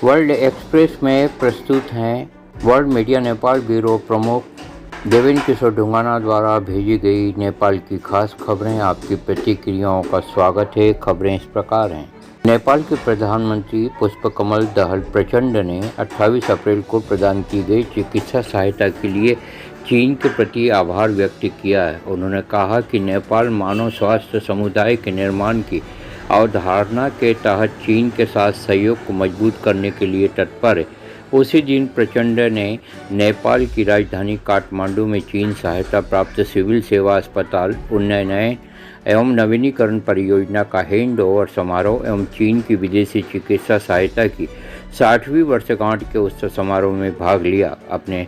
World express में प्रस्तुत हैं वर्ल्ड मीडिया नेपाल ब्यूरो प्रमुख देवेंद्र किशोर ढुंगाना द्वारा भेजी गई नेपाल की खास खबरें। आपकी प्रतिक्रियाओं का स्वागत है। खबरें इस प्रकार हैं। नेपाल के प्रधानमंत्री पुष्पकमल दहल प्रचंड ने 28 अप्रैल को प्रदान की गई चिकित्सा सहायता के लिए चीन के प्रति आभार व्यक्त किया है। उन्होंने कहा कि नेपाल मानव स्वास्थ्य समुदाय के निर्माण की अवधारणा के तहत चीन के साथ सहयोग को मजबूत करने के लिए तत्पर है। उसी दिन प्रचंड ने नेपाल की राजधानी काठमांडू में चीन सहायता प्राप्त सिविल सेवा अस्पताल उन्नयन एवं नवीनीकरण परियोजना का हैंड ओवर समारोह एवं चीन की विदेशी चिकित्सा सहायता की 60वीं वर्षगांठ के उत्सव समारोह में भाग लिया। अपने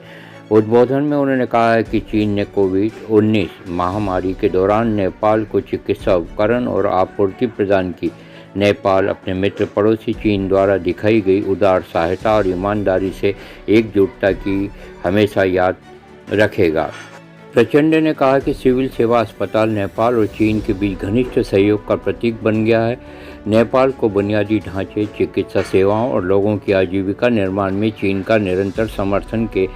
उद्बोधन में उन्होंने कहा है कि चीन ने कोविड-19 महामारी के दौरान नेपाल को चिकित्सा उपकरण और आपूर्ति प्रदान की। नेपाल अपने मित्र पड़ोसी चीन द्वारा दिखाई गई उदार सहायता और ईमानदारी से एकजुटता की हमेशा याद रखेगा। प्रचंड ने कहा कि सिविल सेवा अस्पताल नेपाल और चीन के बीच घनिष्ठ सहयोग का प्रतीक बन गया है। नेपाल को बुनियादी ढांचे, चिकित्सा सेवाओं और लोगों की आजीविका निर्माण में चीन का निरंतर समर्थन के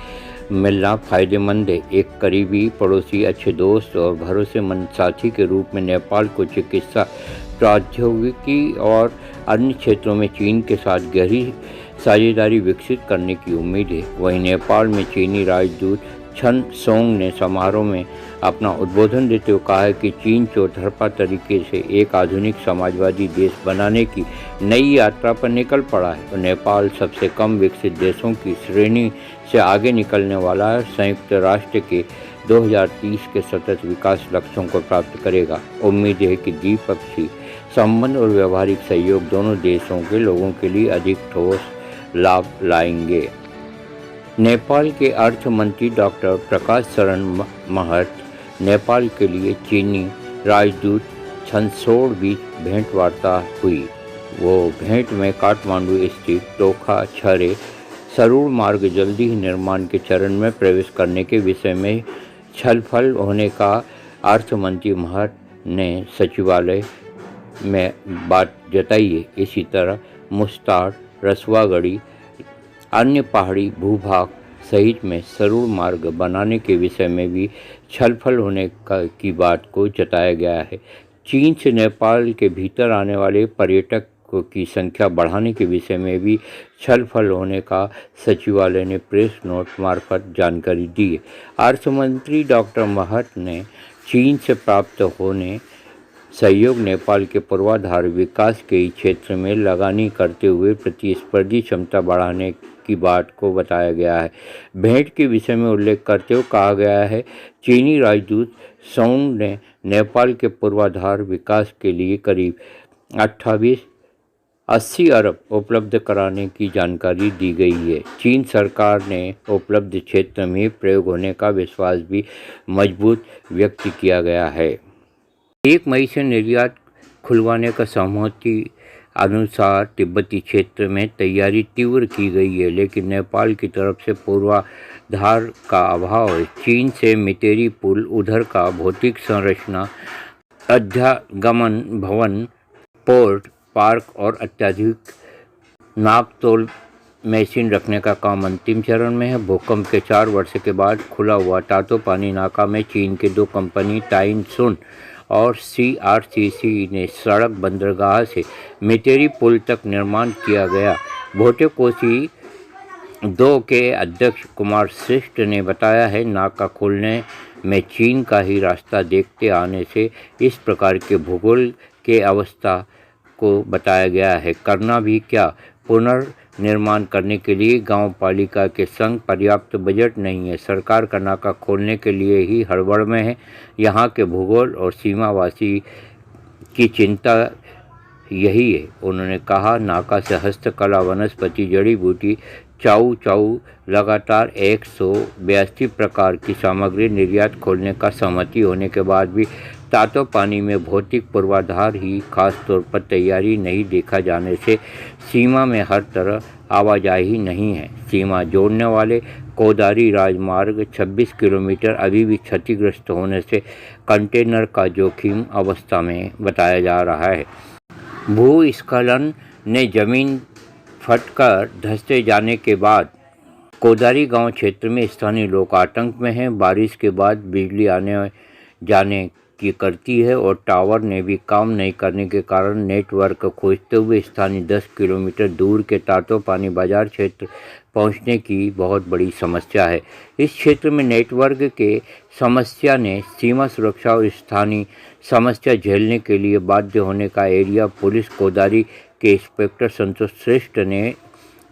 मिलना फायदेमंद है। एक करीबी पड़ोसी, अच्छे दोस्त और भरोसेमंद साथी के रूप में नेपाल को चिकित्सा प्रौद्योगिकी और अन्य क्षेत्रों में चीन के साथ गहरी साझेदारी विकसित करने की उम्मीद है। वहीं नेपाल में चीनी राजदूत छन सोंग ने समारोह में अपना उद्बोधन देते हुए कहा है कि चीन चौतरफा तरीके से एक आधुनिक समाजवादी देश बनाने की नई यात्रा पर निकल पड़ा है और नेपाल सबसे कम विकसित देशों की श्रेणी से आगे निकलने वाला है। संयुक्त राष्ट्र के 2030 के सतत विकास लक्ष्यों को प्राप्त करेगा। उम्मीद है कि द्विपक्षीय संबंध और व्यवहारिक सहयोग दोनों देशों के लोगों के लिए अधिक ठोस लाभ लाएंगे। नेपाल के अर्थ मंत्री डॉक्टर प्रकाश शरण महत नेपाल के लिए चीनी राजदूत छनसोड़ बीच भेंट वार्ता हुई। वो भेंट में काठमांडू स्थित टोखा छरे सरूड़ मार्ग जल्दी ही निर्माण के चरण में प्रवेश करने के विषय में छलफल होने का अर्थ मंत्री महत ने सचिवालय में बात जताई है। इसी तरह मुस्तार, रसवागढ़ी, अन्य पहाड़ी भूभाग सहित में सरूड़ मार्ग बनाने के विषय में भी छलफल होने की बात को जताया गया है। चीन से नेपाल के भीतर आने वाले पर्यटकों की संख्या बढ़ाने के विषय में भी छलफल होने का सचिवालय ने प्रेस नोट मार्फत जानकारी दी है। अर्थमंत्री डॉक्टर महत ने चीन से प्राप्त होने सहयोग नेपाल के पूर्वाधार विकास के क्षेत्र में लगानी करते हुए प्रतिस्पर्धी क्षमता बढ़ाने की बात को बताया गया है। भेंट के विषय में उल्लेख करते हुए कहा गया है, चीनी राजदूत सोंग ने नेपाल के पूर्वाधार विकास के लिए करीब 80 अरब उपलब्ध कराने की जानकारी दी गई है। चीन सरकार ने उपलब्ध क्षेत्र में प्रयोग होने का विश्वास भी मजबूत व्यक्त किया गया है। 1 मई से निर्यात खुलवाने का सहमति अनुसार तिब्बती क्षेत्र में तैयारी तीव्र की गई है, लेकिन नेपाल की तरफ से पूर्वाधार का अभाव है। चीन से मितेरी पुल, उधर का भौतिक संरचना, अध्यागमन भवन, पोर्ट, पार्क और अत्याधुनिक नापतोल मशीन रखने का काम अंतिम चरण में है। भूकंप के 4 वर्ष के बाद खुला हुआ तातोपानी नाका में चीन के 2 कंपनी टाइन सुन और CRCC ने सड़क बंदरगाह से मितेरी पुल तक निर्माण किया गया। भोटेकोशी 2 के अध्यक्ष कुमार श्रेष्ठ ने बताया है, नाका खोलने में चीन का ही रास्ता देखते आने से इस प्रकार के भूगोल के अवस्था को बताया गया है। करना भी क्या, पुनर्निर्माण करने के लिए गांव पालिका के संग पर्याप्त बजट नहीं है। सरकार का नाका खोलने के लिए ही हड़बड़ में है। यहाँ के भूगोल और सीमावासी की चिंता यही है। उन्होंने कहा, नाका से हस्तकला, वनस्पति, जड़ी बूटी, चाऊ चाऊ लगातार 182 प्रकार की सामग्री निर्यात खोलने का सहमति होने के बाद भी तातोपानी में भौतिक पूर्वाधार ही खास तौर पर तैयारी नहीं देखा जाने से सीमा में हर तरह आवाजाही नहीं है। सीमा जोड़ने वाले कोदारी राजमार्ग 26 किलोमीटर अभी भी क्षतिग्रस्त होने से कंटेनर का जोखिम अवस्था में बताया जा रहा है। भूस्खलन ने जमीन फटकर धंसते जाने के बाद कोदारी गांव क्षेत्र में स्थानीय लोग आतंक में हैं। बारिश के बाद बिजली आने जाने की करती है और टावर ने भी काम नहीं करने के कारण नेटवर्क खोजते हुए स्थानीय 10 किलोमीटर दूर के तातोपानी बाजार क्षेत्र पहुंचने की बहुत बड़ी समस्या है। इस क्षेत्र में नेटवर्क के समस्या ने सीमा सुरक्षा और स्थानीय समस्या झेलने के लिए बाध्य होने का एरिया पुलिस कोदारी के इंस्पेक्टर संतोष श्रेष्ठ ने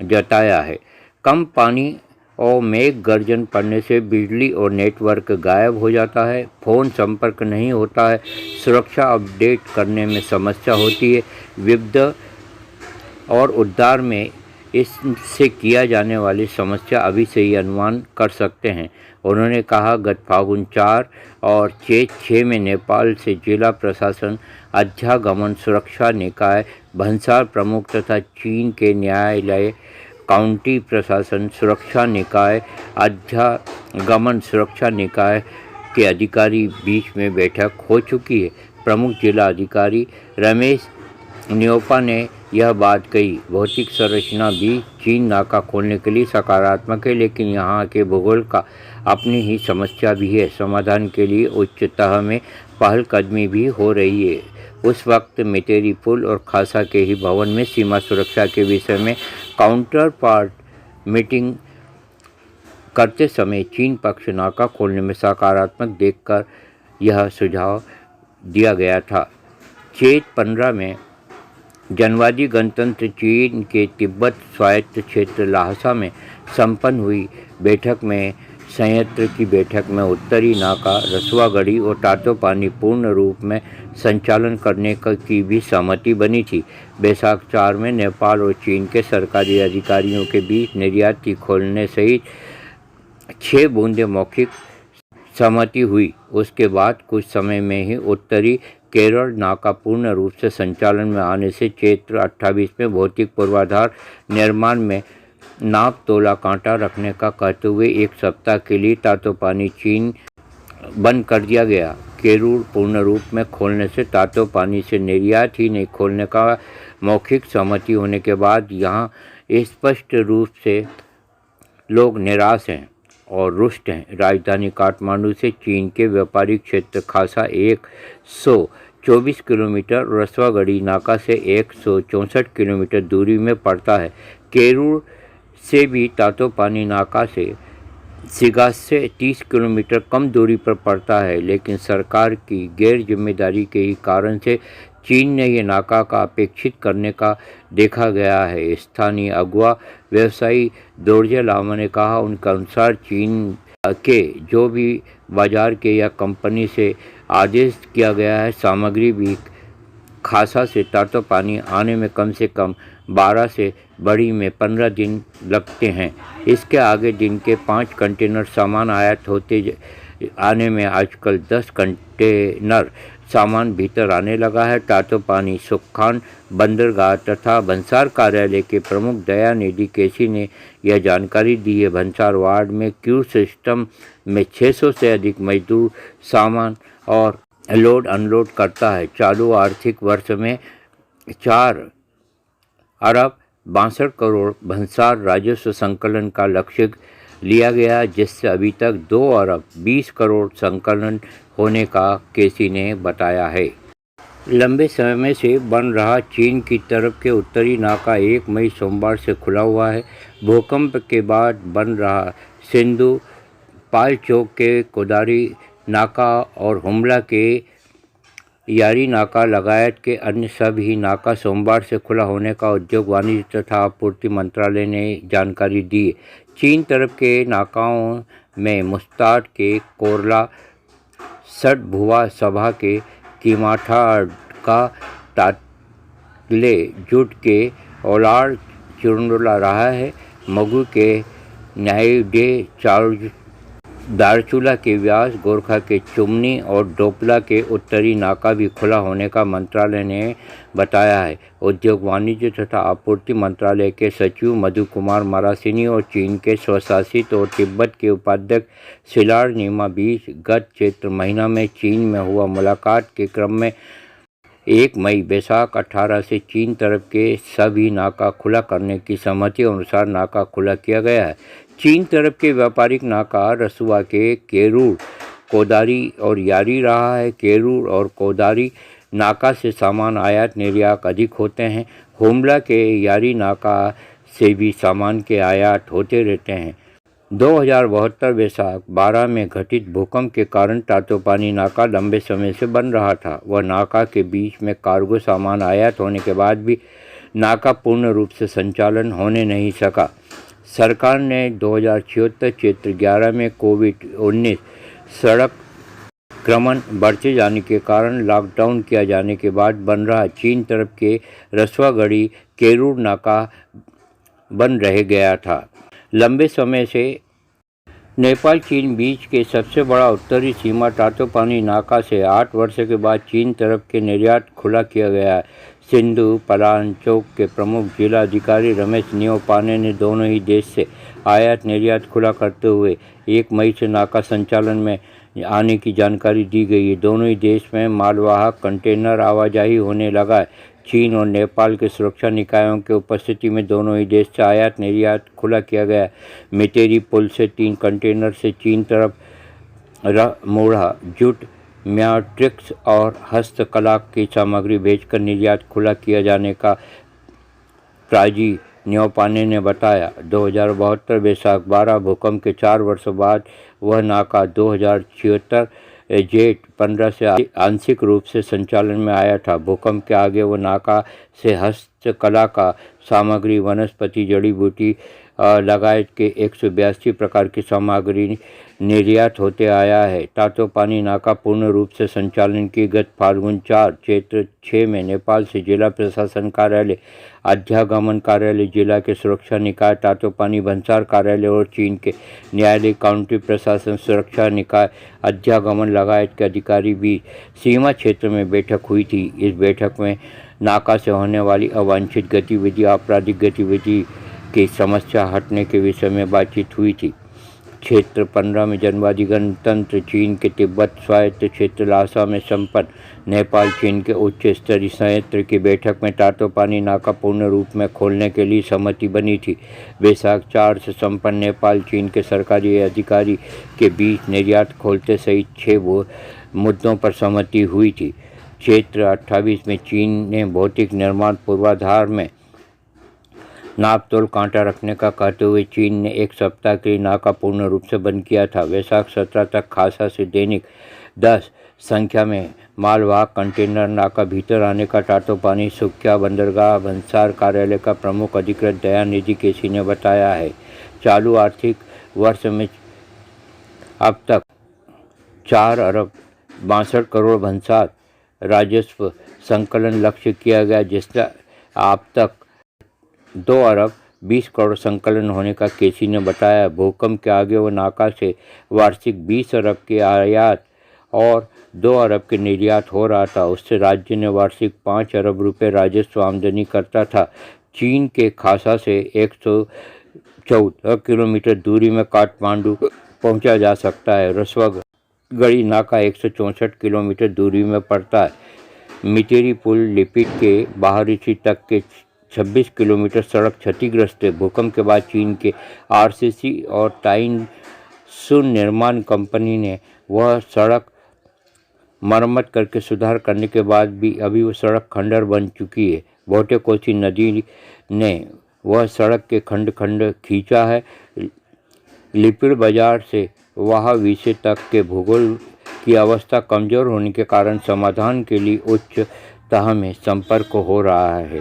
जताया है। कम पानी और मेघ गर्जन पड़ने से बिजली और नेटवर्क गायब हो जाता है, फ़ोन संपर्क नहीं होता है, सुरक्षा अपडेट करने में समस्या होती है। विपदा और उद्धार में इससे किया जाने वाली समस्या अभी से ही अनुमान कर सकते हैं। उन्होंने कहा, गत फागुन 4 और चैत 6 में नेपाल से जिला प्रशासन, अध्यागमन सुरक्षा निकाय, भंसार प्रमुख तथा चीन के न्यायालय, काउंटी प्रशासन सुरक्षा निकाय, अध्यागमन सुरक्षा निकाय के अधिकारी बीच में बैठक हो चुकी है। प्रमुख जिला अधिकारी रमेश न्योपा ने यह बात कही। भौतिक संरचना भी चीन नाका खोलने के लिए सकारात्मक है, लेकिन यहाँ के भूगोल का अपनी ही समस्या भी है। समाधान के लिए उच्च तह में पहलकदमी भी हो रही है। उस वक्त मेतेरी पुल और खासा के ही भवन में सीमा सुरक्षा के विषय में काउंटर पार्ट मीटिंग करते समय चीन पक्ष नाका खोलने में सकारात्मक देखकर यह सुझाव दिया गया था। चैत 15 में जनवादी गणतंत्र चीन के तिब्बत स्वायत्त क्षेत्र ल्हासा में संपन्न हुई बैठक में संयंत्र की बैठक में उत्तरी नाका, रसुआगढ़ी और तातोपानी पूर्ण रूप में संचालन करने की भी सहमति बनी थी। बैसाख 4 में नेपाल और चीन के सरकारी अधिकारियों के बीच निर्यात खोलने सहित 6 बूंदे मौखिक सहमति हुई। उसके बाद कुछ समय में ही उत्तरी केरल नाका पूर्ण रूप से संचालन में आने से चैत्र 28 में भौतिक पूर्वाधार निर्माण में नाप तोला कांटा रखने का कहते हुए 1 सप्ताह के लिए तातोपानी चीन बंद कर दिया गया। केरूर पूर्ण रूप में खोलने से तातोपानी से निर्यात ही नहीं खोलने का मौखिक सहमति होने के बाद यहाँ स्पष्ट रूप से लोग निराश हैं और रुष्ट हैं। राजधानी काठमांडू से चीन के व्यापारिक क्षेत्र खासा 124 किलोमीटर, रसुआगढ़ी नाका से 164 किलोमीटर दूरी में पड़ता है। केरूर से भी तातोपानी नाका से सिगास से 30 किलोमीटर कम दूरी पर पड़ता है, लेकिन सरकार की गैर जिम्मेदारी के ही कारण से चीन ने यह नाका का अपेक्षित करने का देखा गया है। स्थानीय अगुआ व्यवसायी दोरजे लामा ने कहा, उनके अनुसार चीन के जो भी बाजार के या कंपनी से आदेश किया गया है, सामग्री भी खासा से तातोपानी आने में कम से कम 12 से बड़ी में 15 दिन लगते हैं। इसके आगे दिन के 5 कंटेनर सामान आयात होते आने में आजकल 10 कंटेनर सामान भीतर आने लगा है। तातोपानी सुखान बंदरगाह तथा भंसार कार्यालय के प्रमुख दयानिधि केसी ने यह जानकारी दी है। भंसार वार्ड में क्यू सिस्टम में 600 से अधिक मजदूर सामान और लोड अनलोड करता है। चालू आर्थिक वर्ष में 4 अरब 62 करोड़ भंसार राजस्व संकलन का लक्ष्य लिया गया, जिससे अभी तक 2 अरब 20 करोड़ संकलन होने का केसी ने बताया है। लंबे समय से बन रहा चीन की तरफ के उत्तरी नाका 1 मई सोमवार से खुला हुआ है। भूकंप के बाद बन रहा सिंधु पाल चौक के कोदारी नाका और हुमला के यारी नाका लगायत के अन्य सभी नाका सोमवार से खुला होने का उद्योग वाणिज्य तथा आपूर्ति मंत्रालय ने जानकारी दी। चीन तरफ के नाकाओं में मुस्ताड के कोरला, सटभुआ सभा के कीमाठा का तातले, जुट के ओलार चुरंडला रहा है, मगु के न्यायडे दारचूला के व्यास, गोरखा के चुमनी और डोपला के उत्तरी नाका भी खुला होने का मंत्रालय ने बताया है। उद्योग वाणिज्य तथा आपूर्ति मंत्रालय के सचिव मधु कुमार मरासिनी और चीन के स्वशासित और तिब्बत के उपाध्यक्ष शिलार नीमा बीच गत चैत्र महीना में चीन में हुआ मुलाकात के क्रम में 1 मई बैसाख 18 से चीन तरफ के सभी नाका खुला करने की सहमति अनुसार नाका खुला किया गया है। चीन तरफ के व्यापारिक नाका रसुआ के केरूर, कोदारी और यारी रहा है। केरूर और कोदारी नाका से सामान आयात निर्यात अधिक होते हैं। हुमला के यारी नाका से भी सामान के आयात होते रहते हैं। 2072 बैसाख 12 में घटित भूकंप के कारण तातोपानी नाका लंबे समय से बन रहा था। वह नाका के बीच में कार्गो सामान आयात होने के बाद भी नाका पूर्ण रूप से संचालन होने नहीं सका। सरकार ने 2076 चैत्र 11 में कोविड-19 सड़क क्रमण बढ़ते जाने के कारण लॉकडाउन किया जाने के बाद बन रहा चीन तरफ के रसुआगढ़ी केरूर नाका बन रह गया था। लंबे समय से नेपाल चीन बीच के सबसे बड़ा उत्तरी सीमा तातोपानी नाका से 8 वर्ष के बाद चीन तरफ के निर्यात खुला किया गया है। सिंधु पलांचोक के प्रमुख जिला अधिकारी रमेश न्योपाने ने दोनों ही देश से आयात निर्यात खुला करते हुए 1 मई से नाका संचालन में आने की जानकारी दी गई है। दोनों ही देश में मालवाहक कंटेनर आवाजाही होने लगा है। चीन और नेपाल के सुरक्षा निकायों के उपस्थिति में दोनों ही देश से आयात निर्यात खुला किया गया। मेटेरी पुल से 3 कंटेनर से चीन तरफ मूढ़ा, जूट, मैट्रिक्स और हस्तकला की सामग्री भेजकर निर्यात खुला किया जाने का प्राजी न्योपाने ने बताया। 2072 बैसाख 12 भूकंप के 4 वर्षों बाद वह नाका 2076 जेट 15 से आंशिक रूप से संचालन में आया था। भूकंप के आगे वो नाका से हस्तकला का सामग्री, वनस्पति, जड़ी बूटी लगायत के 182 प्रकार की सामग्री निर्यात होते आया है। तातोपानी नाका पूर्ण रूप से संचालन की गत फाल्गुन 4 चैत्र 6 में नेपाल से जिला प्रशासन कार्यालय, अध्यागमन कार्यालय, जिला के सुरक्षा निकाय तातोपानी भंसार कार्यालय और चीन के न्यायालय काउंटी प्रशासन सुरक्षा निकाय अध्यागमन लगायत के अधिकारी भी सीमा क्षेत्र में बैठक हुई थी। इस बैठक में नाका से होने वाली अवांछित गतिविधि, आपराधिक गतिविधि की समस्या हटने के विषय में बातचीत हुई थी। क्षेत्र 15 में जनवादी गणतंत्र चीन के तिब्बत स्वायत्त क्षेत्र लासा में संपन्न नेपाल चीन के उच्च स्तरीय संयंत्र की बैठक में तातोपानी नाका पूर्ण रूप में खोलने के लिए सहमति बनी थी। बैसाख 4 से संपन्न नेपाल चीन के सरकारी अधिकारी के बीच निर्यात खोलते सहित 6 मुद्दों पर सहमति हुई थी। क्षेत्र 28 में चीन ने भौतिक निर्माण पूर्वाधार में नापतोल कांटा रखने का कहते हुए चीन ने 1 सप्ताह के लिए नाका पूर्ण रूप से बंद किया था। वैशाख 17 तक खासा से दैनिक 10 संख्या में मालवाहक कंटेनर नाका भीतर आने का तातोपानी सुख्या बंदरगाह भंसार कार्यालय का प्रमुख अधिकृत दयानिधि केसी ने बताया है। चालू आर्थिक वर्ष में अब तक 4 अरब 62 करोड़ भंसार राजस्व संकलन लक्ष्य किया गया, जिसका अब तक 2 अरब 20 करोड़ संकलन होने का केसी ने बताया। भूकंप के आगे वो नाका से वार्षिक 20 अरब के आयात और 2 अरब के निर्यात हो रहा था। उससे राज्य ने वार्षिक 5 अरब रुपए राजस्व आमदनी करता था। चीन के खासा से 114 किलोमीटर दूरी में काठमांडू पहुंचा जा सकता है। रसुआगढ़ी नाका 164 किलोमीटर दूरी में पड़ता है। मेटेरी पुल लिपिट के बाहरी तक के 26 किलोमीटर सड़क क्षतिग्रस्त है। भूकंप के बाद चीन के आरसीसी और टाइन सुन निर्माण कंपनी ने वह सड़क मरम्मत करके सुधार करने के बाद भी अभी वह सड़क खंडर बन चुकी है। भोटे कोसी नदी ने वह सड़क के खंड खंड खींचा है। लिपिड़ बाजार से वहाँ विषय तक के भूगोल की अवस्था कमज़ोर होने के कारण समाधान के लिए उच्च तह में संपर्क हो रहा है।